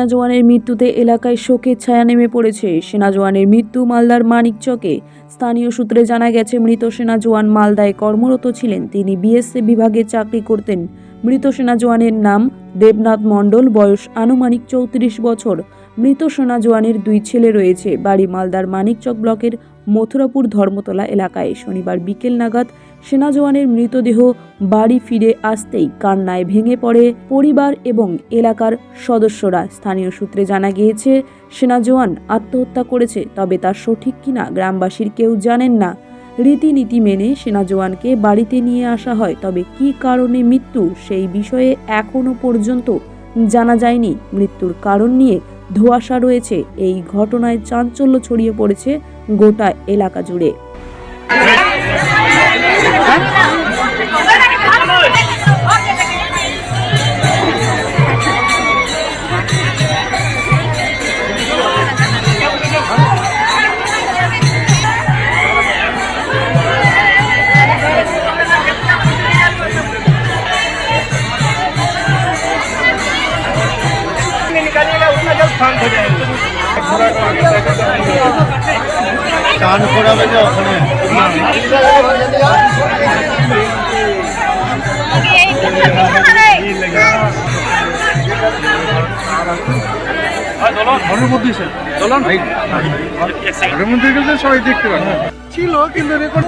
সেনা জওয়ানের মৃত্যুতে এলাকায় শোকের ছায়া নেমে পড়েছে। সেনা জওয়ানের মৃত্যু মালদার মানিকচকে। স্থানীয় সূত্রে জানা গেছে, মৃত সেনা জওয়ান মালদায় কর্মরত ছিলেন। তিনি বিএসএফ বিভাগে চাকরি করতেন। মৃত সেনা জওয়ানের নাম দেবনাথ মণ্ডল, বয়স আনুমানিক 34 বছর। মৃত সেনা জওয়ানের 2 ছেলে রয়েছে। বাড়ি মালদার মানিকচক ব্লকের মথুরাপুর ধর্মতলা এলাকায়। শনিবার বিকেল নাগাদ সেনা জওয়ানের মৃতদেহ বাড়ি ফিরে আসতেই কান্নায় ভেঙে পড়ে পরিবার এবং এলাকার সদস্যরা। স্থানীয় সূত্রে জানা গিয়েছে, সেনা জওয়ান আত্মহত্যা করেছে, তবে তা সঠিক কিনা গ্রামবাসীর কেউ জানেন না। রীতিনীতি মেনে সেনা জওয়ানকে বাড়িতে নিয়ে আসা হয়, তবে কী কারণে মৃত্যু সেই বিষয়ে এখনো পর্যন্ত জানা যায়নি। মৃত্যুর কারণ নিয়ে ধোঁয়াশা রয়েছে। এই ঘটনায় চাঞ্চল্য ছড়িয়ে পড়েছে গোটা এলাকা জুড়ে। চান করাবে যে ওখানে ঘরের মধ্যে গেলে সবাই দেখতে পারে ছিল, কিন্তু রেকর্ড